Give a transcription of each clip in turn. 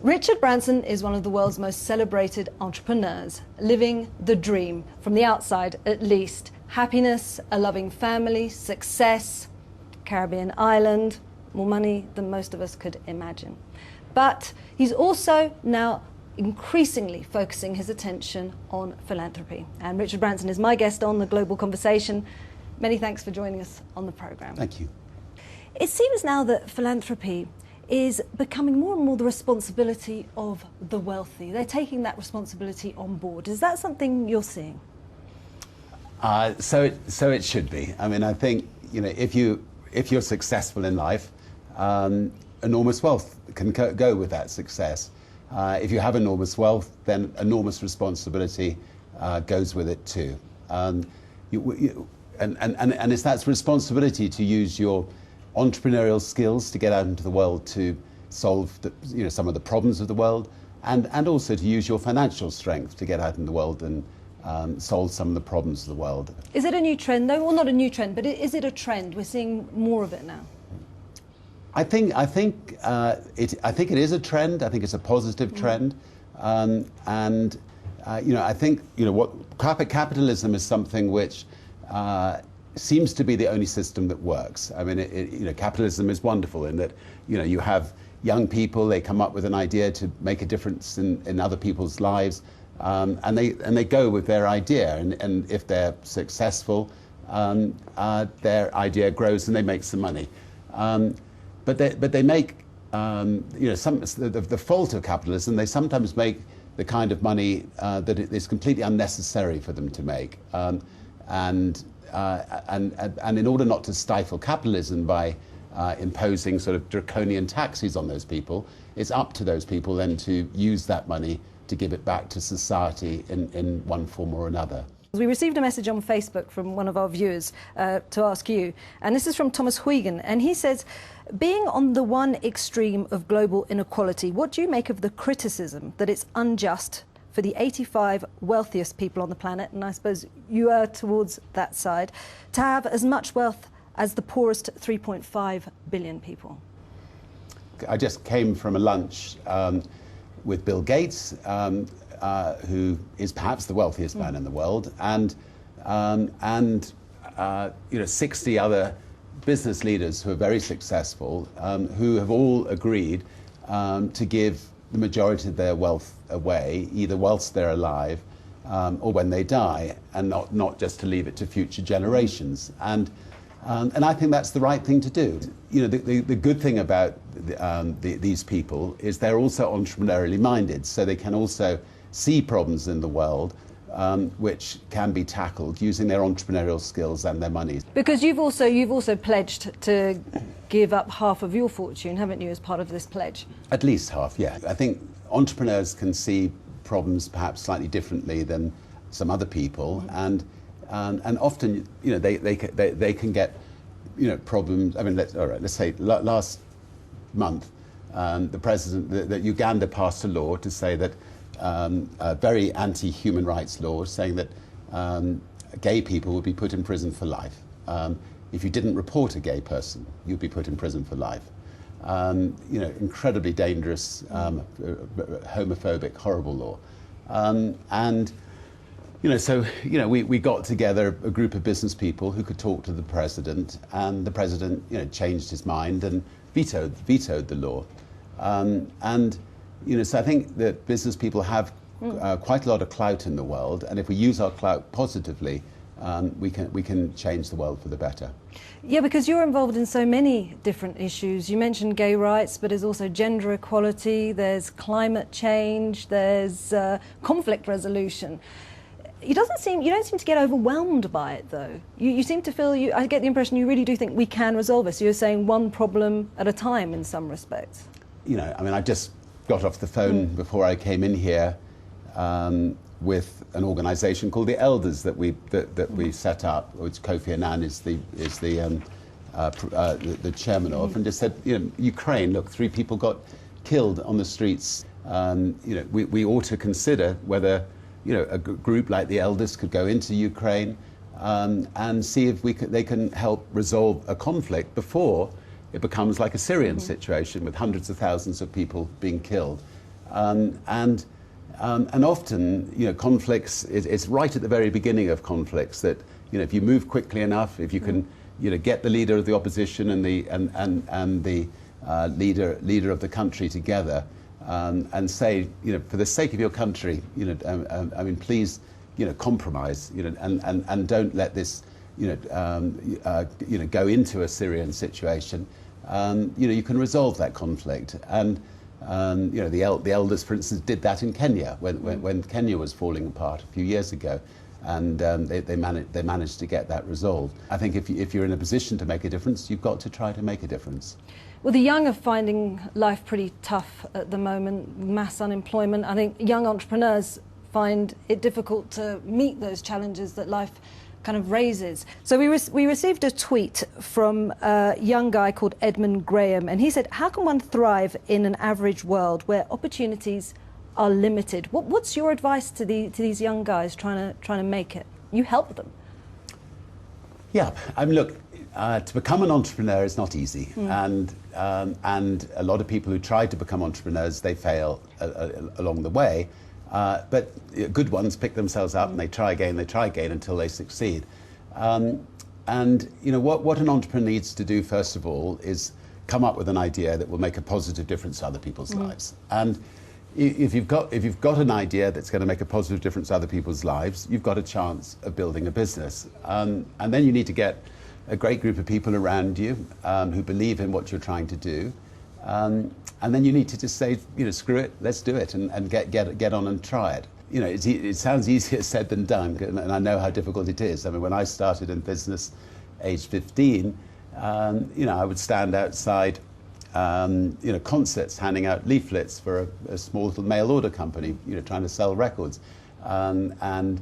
Richard Branson is one of the world's most celebrated entrepreneurs, living the dream, from the outside at least. Happiness, a loving family, success, Caribbean island, more money than most of us could imagine. But he's also now increasingly focusing his attention on philanthropy. And Richard Branson is my guest on The Global Conversation. Many thanks for joining us on the programme. Thank you. It seems now that philanthropy is becoming more and more the responsibility of the wealthy. They're taking that responsibility on board. Is that something you're seeing? So it should be. I mean, I think, you know, if you're successful in life, enormous wealth can go with that success. If you have enormous wealth, then enormous responsibility goes with it too. And it's that responsibility to use your entrepreneurial skills to get out into the world to solve some of the problems of the world, and also to use your financial strength to get out in the world and solve some of the problems of the world. Is it a new trend though? Well, not a new trend, but is it a trend? We're seeing more of it now. I think it is a trend. I think it's a positive trend, I think what capitalism is something which seems to be the only system that works. I mean, capitalism is wonderful in that you have young people, they come up with an idea to make a difference in other people's lives, and they go with their idea, and if they're successful, their idea grows and they make some money. But they make the fault of capitalism. They sometimes make the kind of money that is completely unnecessary for them to make, and in order not to stifle capitalism by imposing sort of draconian taxes on those people, it's up to those people then to use that money to give it back to society in one form or another. We received a message on Facebook from one of our viewers to ask you, and this is from Thomas Huygen, and he says, being on the one extreme of global inequality, what do you make of the criticism that it's unjust for the 85 wealthiest people on the planet, and I suppose you are towards that side, to have as much wealth as the poorest 3.5 billion people? I just came from a lunch with Bill Gates, who is perhaps the wealthiest man in the world, and 60 other business leaders who are very successful, who have all agreed to give the majority of their wealth away, either whilst they're alive or when they die, and not just to leave it to future generations. And I think that's the right thing to do. The good thing about these people is they're also entrepreneurially minded, so they can also see problems in the world which can be tackled using their entrepreneurial skills and their money. Because you've also pledged to give up half of your fortune, haven't you, as part of this pledge? At least half, yeah. I think entrepreneurs can see problems perhaps slightly differently than some other people, and often they can get problems. I mean, let's say last month the Uganda passed a law to say that a very anti-human rights law saying that gay people would be put in prison for life. If you didn't report a gay person, you'd be put in prison for life. Incredibly dangerous, homophobic, horrible law. We got together a group of business people who could talk to the president, and the president, changed his mind and vetoed the law. So I think that business people have quite a lot of clout in the world, and if we use our clout positively, we can change the world for the better. Yeah, because you're involved in so many different issues. You mentioned gay rights, but there's also gender equality, there's climate change, there's conflict resolution. You don't seem to get overwhelmed by it, though. You seem to feel, I get the impression you really do think we can resolve this. You're saying one problem at a time in some respects. I just got off the phone before I came in here with an organisation called the Elders that we set up, which Kofi Annan is the chairman of, and just said, Ukraine, look, 3 people got killed on the streets. We ought to consider whether a group like the Elders could go into Ukraine and see if they can help resolve a conflict before it becomes like a Syrian situation with hundreds of thousands of people being killed. And often, conflicts, it's right at the very beginning of conflicts that, if you move quickly enough, if you can, get the leader of the opposition and the leader of the country together, and say, for the sake of your country, please, compromise, and don't let this, go into a Syrian situation. You can resolve that conflict. And the elders, for instance, did that in Kenya when Kenya was falling apart a few years ago, and they managed to get that resolved. I think if you're in a position to make a difference, you've got to try to make a difference. Well, the young are finding life pretty tough at the moment, mass unemployment. I think young entrepreneurs find it difficult to meet those challenges that life kind of raises. So we received a tweet from a young guy called Edmund Graham, and he said, how can one thrive in an average world where opportunities are limited? What's your advice to these young guys trying to make it? You help them. Yeah, look, to become an entrepreneur is not easy, and a lot of people who try to become entrepreneurs, they fail along the way. But good ones pick themselves up and they try again until they succeed. And what an entrepreneur needs to do, first of all, is come up with an idea that will make a positive difference to other people's lives. And if you've got an idea that's going to make a positive difference to other people's lives, you've got a chance of building a business. And then you need to get a great group of people around you who believe in what you're trying to do. And then you need to just say, screw it, let's do it, and get on and try it. It sounds easier said than done, and I know how difficult it is. I mean, when I started in business, age 15, I would stand outside, concerts, handing out leaflets for a small little mail order company, trying to sell records, and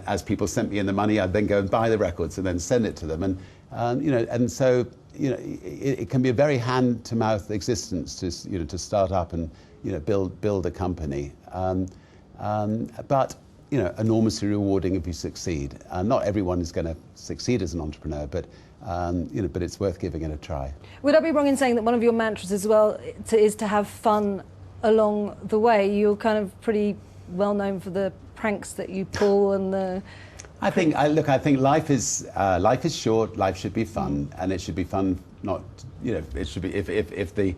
as people sent me in the money, I'd then go and buy the records and then send it to them, and so. It can be a very hand-to-mouth existence to start up and build a company, but enormously rewarding if you succeed. Not everyone is going to succeed as an entrepreneur, but it's worth giving it a try. Would I be wrong in saying that one of your mantras as well is to have fun along the way? You're kind of pretty well known for the pranks that you pull and the. I think life is short. Life should be fun, and it should be fun. It should be if the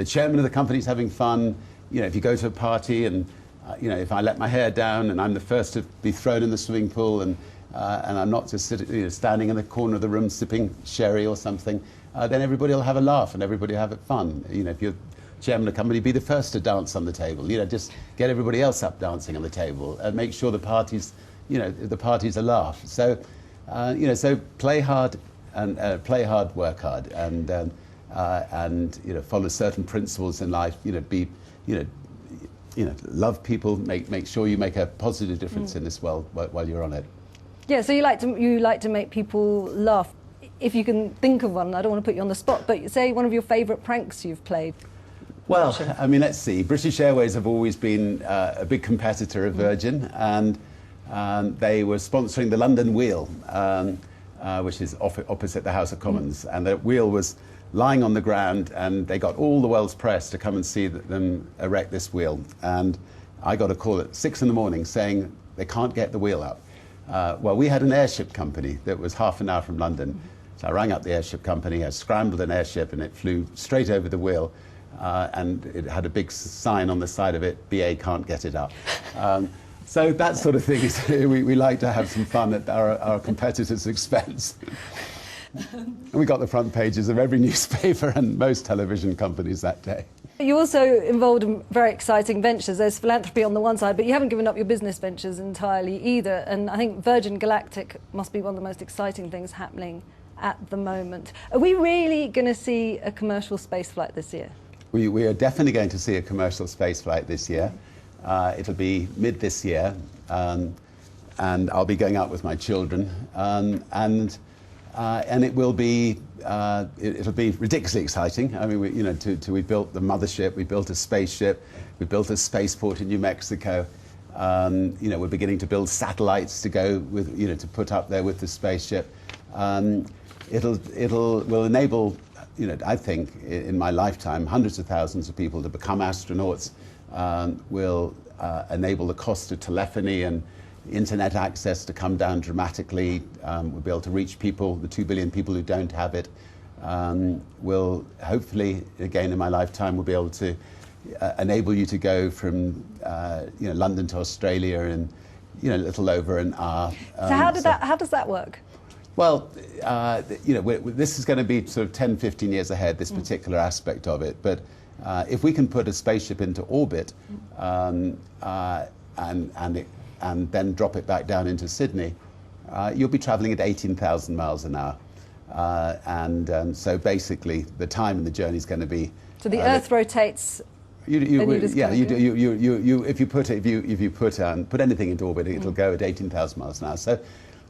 chairman of the company is having fun. If you go to a party and if I let my hair down and I'm the first to be thrown in the swimming pool and I'm not just standing in the corner of the room sipping sherry or something, then everybody will have a laugh and everybody will have fun. If you're chairman of the company, be the first to dance on the table. Just get everybody else up dancing on the table and make sure the party's a laugh. So, so play hard and work hard, and follow certain principles in life. Love people. Make sure you make a positive difference in this world while you're on it. Yeah. So you like to make people laugh. If you can think of one, I don't want to put you on the spot, but say one of your favourite pranks you've played. Well, let's see. British Airways have always been a big competitor of Virgin, and they were sponsoring the London Wheel, which is opposite the House of Commons. And the wheel was lying on the ground, and they got all the world's press to come and see them erect this wheel. And I got a call at 6 in the morning saying they can't get the wheel up. Well, we had an airship company that was half an hour from London. So I rang up the airship company, I scrambled an airship, and it flew straight over the wheel. And it had a big sign on the side of it, BA can't get it up. So that sort of thing is, we like to have some fun at our competitors' expense. And we got the front pages of every newspaper and most television companies that day. You're also involved in very exciting ventures. There's philanthropy on the one side, but you haven't given up your business ventures entirely either. And I think Virgin Galactic must be one of the most exciting things happening at the moment. Are we really going to see a commercial space flight this year? We are definitely going to see a commercial space flight this year. It'll be mid this year, and I'll be going out with my children, and it will be it'll be ridiculously exciting. I mean, we built the mothership, we built a spaceship, we built a spaceport in New Mexico. We're beginning to build satellites to go with, to put up there with the spaceship. Will enable, I think, in my lifetime, hundreds of thousands of people to become astronauts, will enable the cost of telephony and internet access to come down dramatically. We'll be able to reach people, the 2 billion people who don't have it. Will hopefully, again in my lifetime, will be able to enable you to go from London to Australia in a little over an hour. So how does that work? Well, this is going to be sort of 10, 15 years ahead, this particular aspect of it. But if we can put a spaceship into orbit and then drop it back down into Sydney, you'll be travelling at 18,000 miles an hour. So basically, the time in the journey is going to be. So the Earth rotates. If you put anything into orbit, it'll go at 18,000 miles an hour. So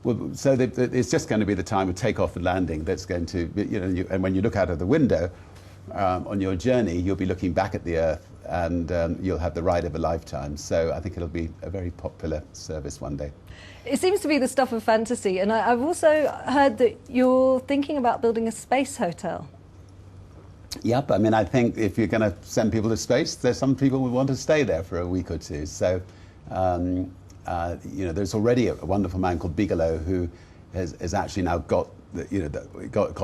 it's just going to be the time of takeoff and landing that's going to, and when you look out of the window on your journey, you'll be looking back at the Earth, and you'll have the ride of a lifetime. So I think it'll be a very popular service one day. It seems to be the stuff of fantasy, and I've also heard that you're thinking about building a space hotel. Yep, I mean, I think if you're going to send people to space, there's some people who want to stay there for a week or two. So, there's already a wonderful man called Bigelow who has actually now got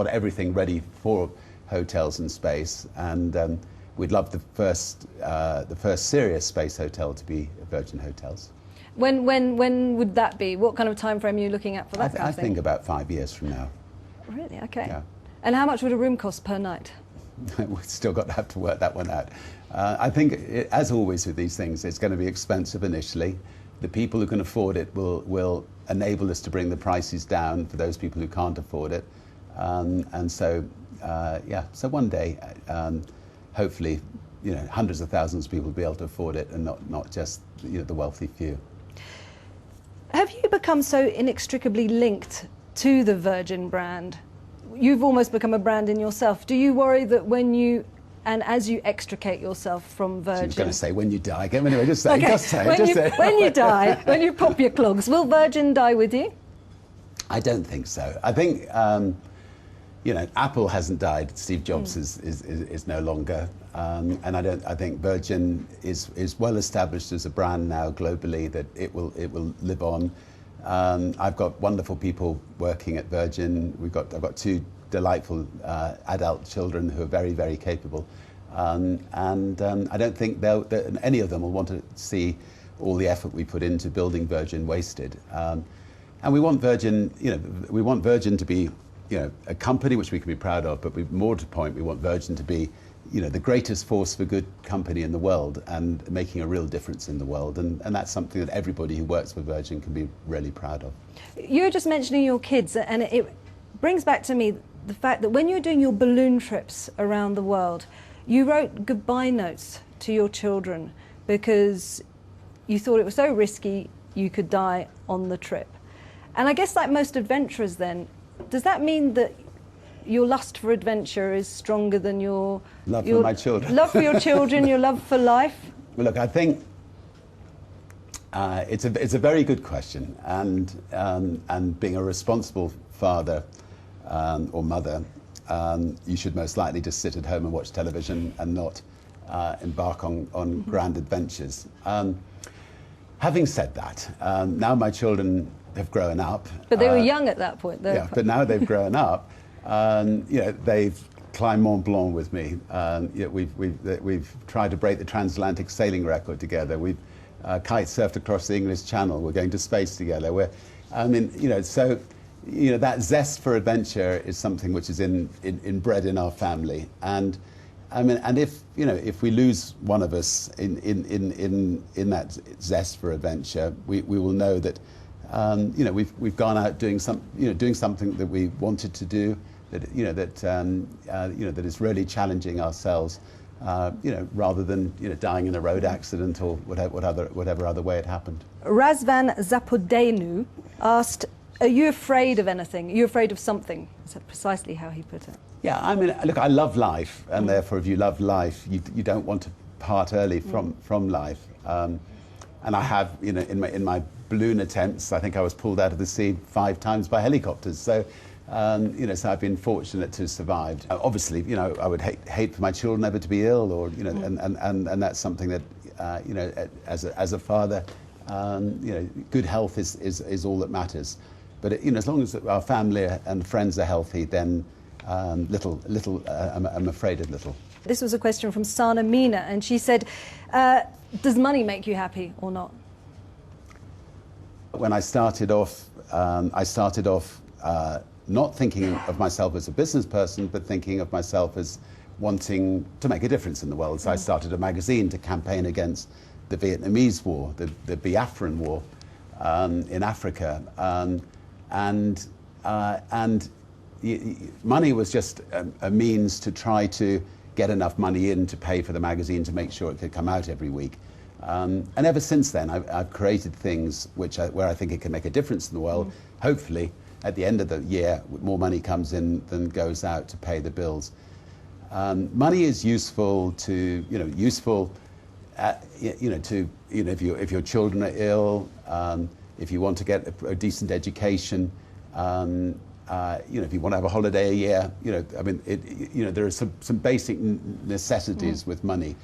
everything ready for hotels in space, and we'd love the first serious space hotel to be Virgin Hotels. When would that be? What kind of time frame are you looking at for that? I think about 5 years from now. Really? Okay. Yeah. And how much would a room cost per night? We've still got to have to work that one out. I think, as always with these things, it's going to be expensive initially. The people who can afford it will enable us to bring the prices down for those people who can't afford it. So one day, hopefully, hundreds of thousands of people will be able to afford it, and not just the wealthy few. Have you become so inextricably linked to the Virgin brand? You've almost become a brand in yourself. Do you worry that as you extricate yourself from Virgin... So you're going to say when you die. Anyway, just say, okay. just say. When you die, when you pop your clogs, will Virgin die with you? I don't think so. I think, Apple hasn't died. Steve Jobs is no longer. And I think Virgin is well established as a brand now globally, that it will live on. I've got wonderful people working at Virgin. I've got two delightful adult children who are very, very capable. I don't think any of them will want to see all the effort we put into building Virgin wasted. And we want Virgin, to be, a company which we can be proud of, but more to the point, we want Virgin to be, the greatest force for good company in the world and making a real difference in the world. And that's something that everybody who works for Virgin can be really proud of. You were just mentioning your kids, and it brings back to me the fact that when you were doing your balloon trips around the world, you wrote goodbye notes to your children because you thought it was so risky you could die on the trip. And I guess like most adventurers then, does that mean that your lust for adventure is stronger than your love for my children? Love for your children, your love for life? Well, look, I think it's a very good question, and being a responsible father or mother, you should most likely just sit at home and watch television and not embark on grand adventures. Having said that, now my children have grown up. But they were young at that point. Yeah, but now they've grown up. They've climbed Mont Blanc with me. We've tried to break the transatlantic sailing record together. We've kite surfed across the English Channel. We're going to space together. That zest for adventure is something which is inbred in our family. And if we lose one of us in that zest for adventure, we will know that we've gone out doing something that we wanted to do, that is really challenging ourselves, rather than dying in a road accident or whatever other way it happened. Razvan Zapodenu asked, "Are you afraid of anything? Are you afraid of something?" Is that precisely how he put it? Yeah, look, I love life, and therefore, if you love life, you don't want to part early from life. And I have, in my balloon attempts, I think I was pulled out of the sea 5 times by helicopters. So, so I've been fortunate to have survived. Obviously, I would hate for my children ever to be ill, or and that's something that you know, as a father, you know, good health is all that matters. But you know, as long as our family and friends are healthy, then I'm afraid of little. This was a question from Sana Mina, and she said, does money make you happy or not? When I started off, not thinking of myself as a business person, but thinking of myself as wanting to make a difference in the world. So I started a magazine to campaign against the Vietnamese War, the Biafran War in Africa, and money was just a means to try to get enough money in to pay for the magazine to make sure it could come out every week. And ever since then, I've created things where I think it can make a difference in the world. Hopefully, at the end of the year, more money comes in than goes out to pay the bills. Money is useful to, if your children are ill, if you want to get a decent education, if you want to have a holiday a year, there are some basic necessities with money.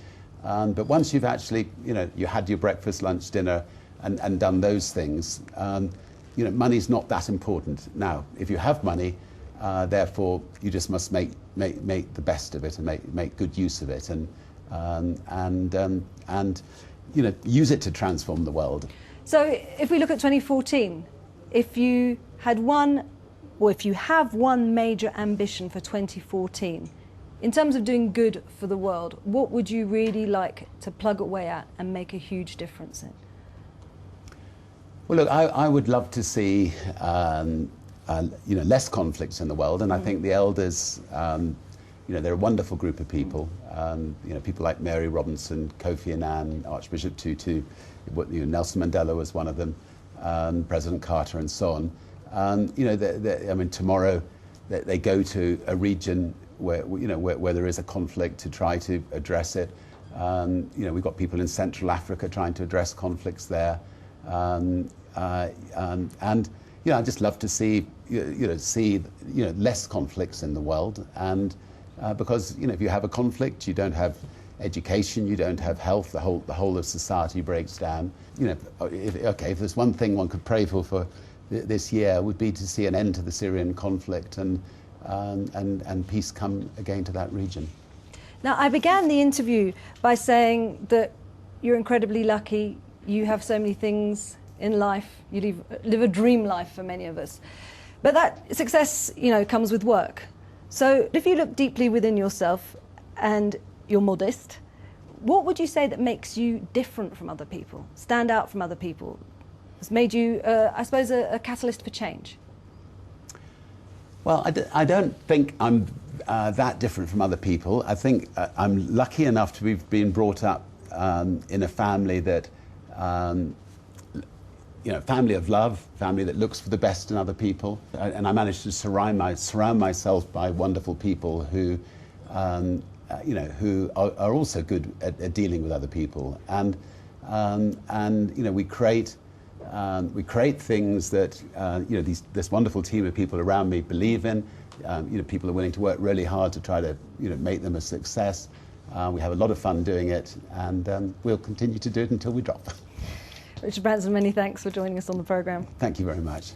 But once you've actually, you had your breakfast, lunch, dinner, and done those things, money's not that important. Now, if you have money, therefore you just must make the best of it and make good use of it, and use it to transform the world. So, if we look at 2014, if you have one major ambition for 2014, in terms of doing good for the world, what would you really like to plug away at and make a huge difference in? Well, look, I would love to see less conflicts in the world, and I think the elders, they're a wonderful group of people. People like Mary Robinson, Kofi Annan, Archbishop Tutu, Nelson Mandela was one of them, President Carter, and so on. Tomorrow they go to a region where there is a conflict to try to address it. We've got people in Central Africa trying to address conflicts there. I'd just love to see less conflicts in the world, and because if you have a conflict, you don't have education, you don't have health, the whole of society breaks down. If there's one thing one could pray for this year, would be to see an end to the Syrian conflict and peace come again to that region. Now, I began the interview by saying that you're incredibly lucky. You have so many things in life. You live a dream life for many of us. But that success, comes with work. So if you look deeply within yourself and you're modest, what would you say that makes you different from other people, stand out from other people, has made you, I suppose, a catalyst for change? Well, I don't think I'm that different from other people. I think I'm lucky enough to have been brought up in a family that, family of love, family that looks for the best in other people. And I managed to surround myself by wonderful people who, who are also good at dealing with other people. And we create things that this wonderful team of people around me believe in. People are willing to work really hard to try to make them a success. We have a lot of fun doing it, and we'll continue to do it until we drop. Richard Branson, many thanks for joining us on the programme. Thank you very much.